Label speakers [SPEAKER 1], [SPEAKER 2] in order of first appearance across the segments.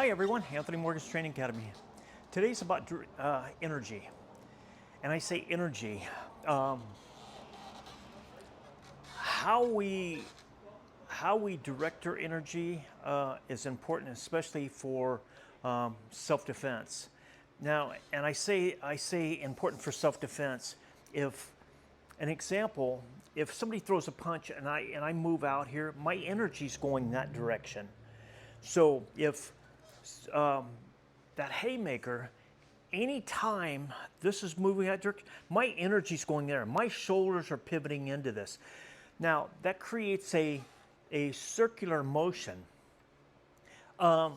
[SPEAKER 1] Hi everyone, Anthony Morgan's Training Academy. Today's about energy. And I say energy, how we direct our energy is important, especially for self-defense. Now, and I say important for self-defense. If an example, if somebody throws a punch and I move out here, my energy's going that direction. So if that haymaker, anytime this is moving that direction, my energy's going there. My shoulders are pivoting into this. Now, that creates a circular motion. And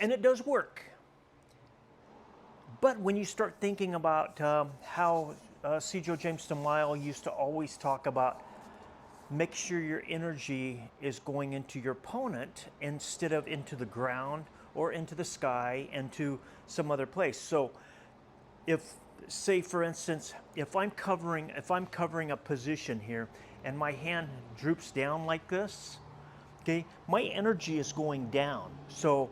[SPEAKER 1] it does work. But when you start thinking about how C. Joe James DeMille used to always talk about, make sure your energy is going into your opponent instead of into the ground or into the sky, into some other place. So if, say for instance, if I'm covering a position here and my hand droops down like this, okay, my energy is going down. So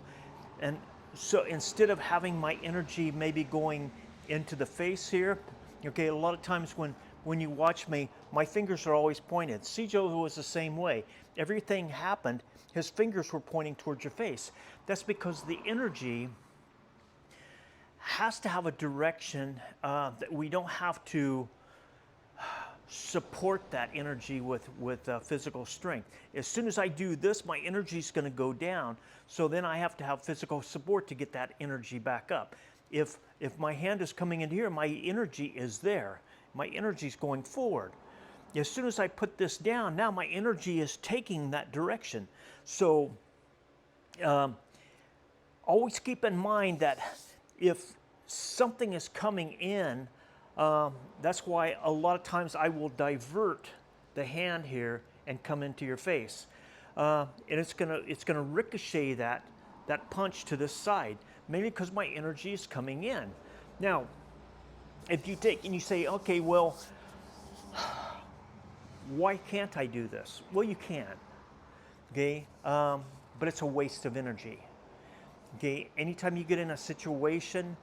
[SPEAKER 1] instead of having my energy maybe going into the face here, okay, a lot of times when you watch me, my fingers are always pointed. Joe was the same way. Everything happened, his fingers were pointing towards your face. That's because the energy has to have a direction that we don't have to support that energy with physical strength. As soon as I do this, my energy is going to go down. So then I have to have physical support to get that energy back up. If my hand is coming in here, my energy is there. My energy is going forward. As soon as I put this down, now my energy is taking that direction. So always keep in mind that if something is coming in, that's why a lot of times I will divert the hand here and come into your face. And it's gonna ricochet that punch to this side, maybe because my energy is coming in. Now, if you take and you say, okay, well, why can't I do this? Well, you can, okay? But it's a waste of energy. Okay, anytime you get in a situation,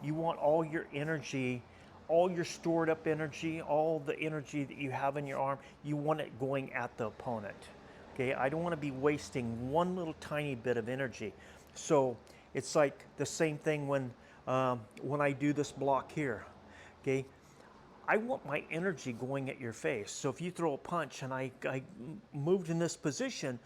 [SPEAKER 1] you want all your energy, all your stored up energy, all the energy that you have in your arm, you want it going at the opponent. Okay, I don't want to be wasting one little tiny bit of energy. So it's like the same thing when I do this block here. Okay, I want my energy going at your face. So if you throw a punch and I moved in this position,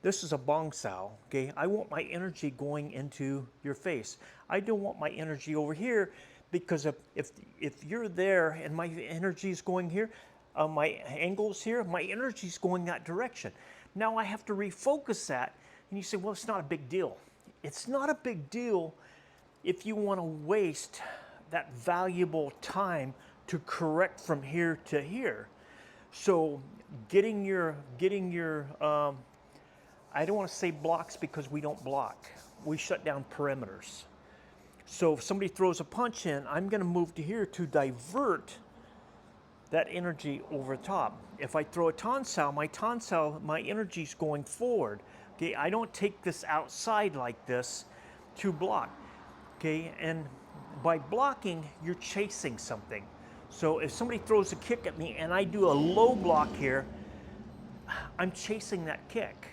[SPEAKER 1] this is a bong sao, okay? I want my energy going into your face. I don't want my energy over here, because if you're there and my energy is going here, my angle's here, my energy is going that direction. Now I have to refocus that, and you say, well, it's not a big deal. It's not a big deal if you want to waste that valuable time to correct from here to here. So getting your I don't want to say blocks, because we don't block. We shut down perimeters. So if somebody throws a punch in, I'm going to move to here to divert that energy over top. If I throw a tonsao, my energy is going forward. Okay, I don't take this outside like this to block. Okay, and by blocking, you're chasing something. So if somebody throws a kick at me and I do a low block here, I'm chasing that kick.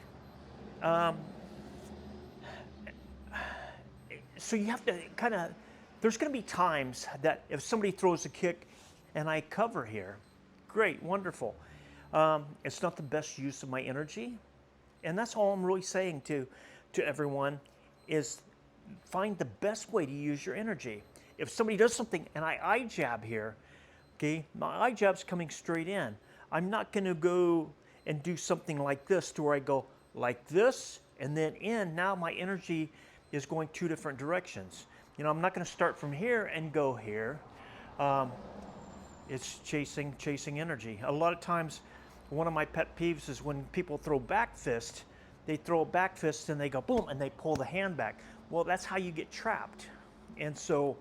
[SPEAKER 1] So you have to kind of, there's going to be times that if somebody throws a kick and I cover here, great, wonderful. It's not the best use of my energy. And that's all I'm really saying to everyone is find the best way to use your energy. If somebody does something and I eye jab here, okay, my eye jab's coming straight in. I'm not going to go and do something like this to where I go like this and then in. Now my energy is going two different directions. You know, I'm not going to start from here and go here. It's chasing energy. A lot of times, one of my pet peeves is when people throw back fist. They throw a back fist and they go boom and they pull the hand back. Well, that's how you get trapped. And so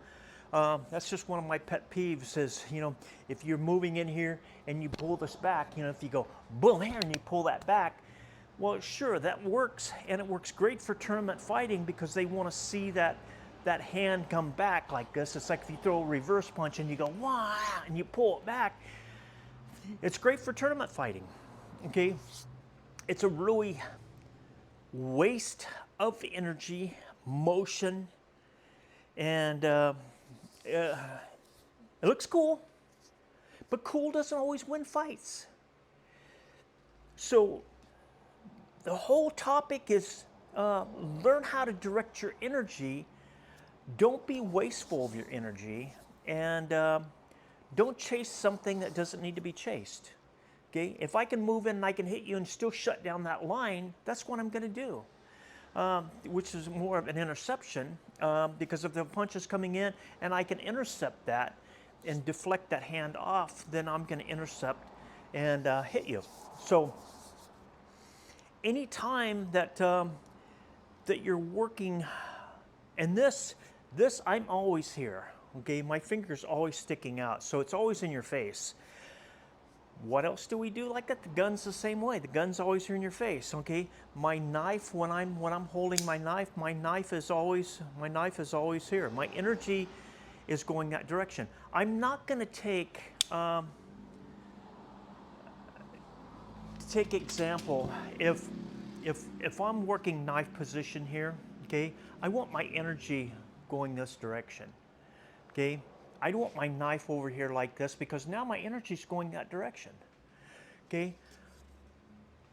[SPEAKER 1] that's just one of my pet peeves is, you know, if you're moving in here and you pull this back, you know, if you go boom here and you pull that back, Well, sure, that works, and it works great for tournament fighting because they want to see that hand come back like this. It's like if you throw a reverse punch and you go, wow, and you pull it back. It's great for tournament fighting, okay? It's a really waste of energy, motion, and it looks cool, but cool doesn't always win fights. So the whole topic is learn how to direct your energy. Don't be wasteful of your energy, and don't chase something that doesn't need to be chased. Okay, if I can move in and I can hit you and still shut down that line, that's what I'm going to do. Which is more of an interception because if the punch is coming in and I can intercept that and deflect that hand off, then I'm going to intercept and hit you. So anytime that that you're working, and this I'm always here. Okay, my finger's always sticking out, so it's always in your face. What else do we do like that? The gun's the same way. The gun's always here in your face. Okay, my knife, when I'm holding my knife is always here. My energy is going that direction. I'm not going to take example if I'm working knife position here. Okay, I want my energy going this direction. Okay, I don't want my knife over here like this because now my energy is going that direction. Okay.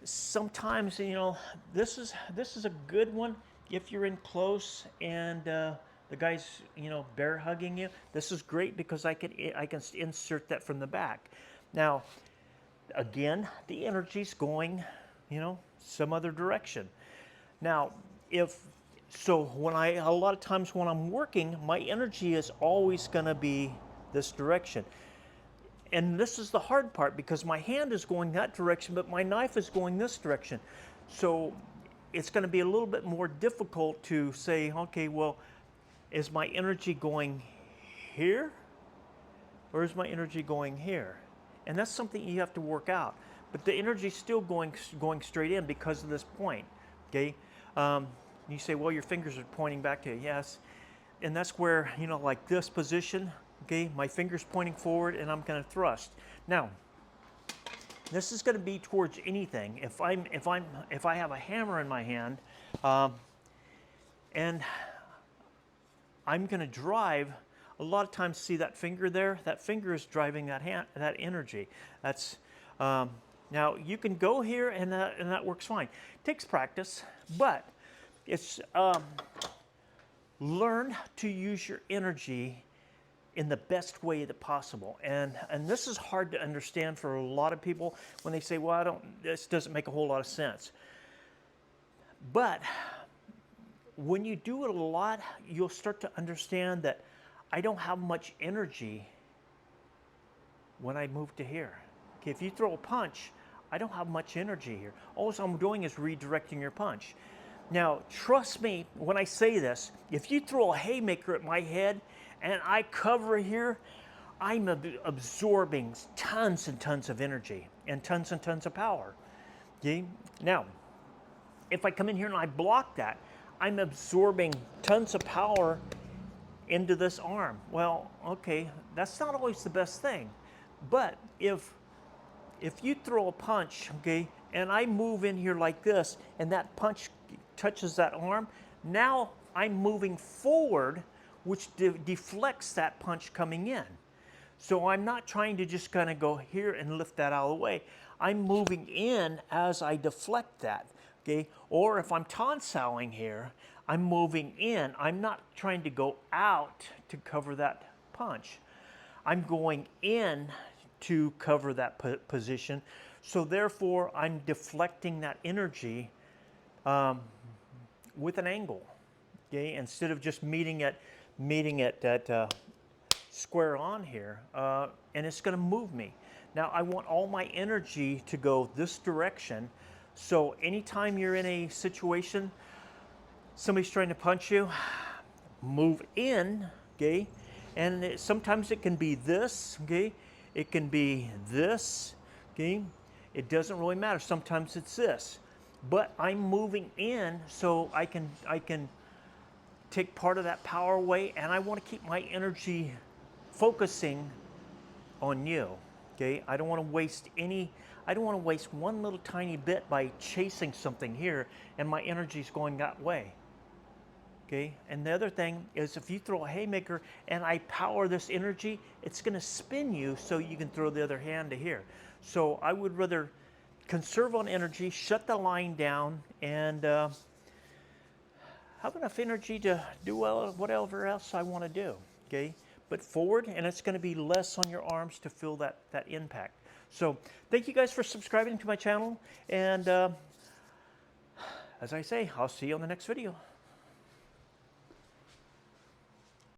[SPEAKER 1] Sometimes, you know, this is a good one if you're in close and the guy's, you know, bear hugging you. This is great because I can insert that from the back. Now, again, the energy's going, you know, some other direction. Now, a lot of times when I'm working, my energy is always going to be this direction. And this is the hard part because my hand is going that direction, but my knife is going this direction. So it's going to be a little bit more difficult to say, okay, well, is my energy going here or is my energy going here? And that's something you have to work out. But the energy is still going straight in because of this point. Okay. You say, well, your fingers are pointing back to you. Yes. And that's where, you know, like this position, okay, my finger's pointing forward and I'm going to thrust. Now, this is going to be towards anything. If I have a hammer in my hand, and I'm going to drive, a lot of times see that finger there? That finger is driving that energy. That's now you can go here and that works fine. It takes practice, but it's learn to use your energy in the best way that possible. And this is hard to understand for a lot of people when they say, well, this doesn't make a whole lot of sense. But when you do it a lot, you'll start to understand that I don't have much energy when I move to here. Okay, if you throw a punch, I don't have much energy here. All I'm doing is redirecting your punch. Now, trust me when I say this, if you throw a haymaker at my head and I cover here, I'm absorbing tons and tons of energy and tons of power. Okay? Now, if I come in here and I block that, I'm absorbing tons of power into this arm. Well, okay, that's not always the best thing. But if you throw a punch, okay, and I move in here like this, and that punch touches that arm, now I'm moving forward, which deflects that punch coming in. So I'm not trying to just kind of go here and lift that out of the way. I'm moving in as I deflect that, okay? Or if I'm tonsalling here, I'm moving in. I'm not trying to go out to cover that punch. I'm going in to cover that position. So therefore, I'm deflecting that energy with an angle, okay? Instead of just meeting it at square on here, and it's going to move me. Now I want all my energy to go this direction. So anytime you're in a situation, somebody's trying to punch you, move in, okay? And sometimes it can be this, okay? It can be this, okay? It doesn't really matter. Sometimes it's this. but I'm moving in so I can take part of that power away, and I want to keep my energy focusing on you. Okay, I don't want to waste one little tiny bit by chasing something here and my energy's going that way. Okay, and the other thing is, if you throw a haymaker and I power this energy, it's going to spin you so you can throw the other hand to here. So I would rather conserve on energy, shut the line down, and have enough energy to do whatever else I want to do. Okay, but forward, and it's going to be less on your arms to feel that impact. So thank you guys for subscribing to my channel, and as I say, I'll see you on the next video.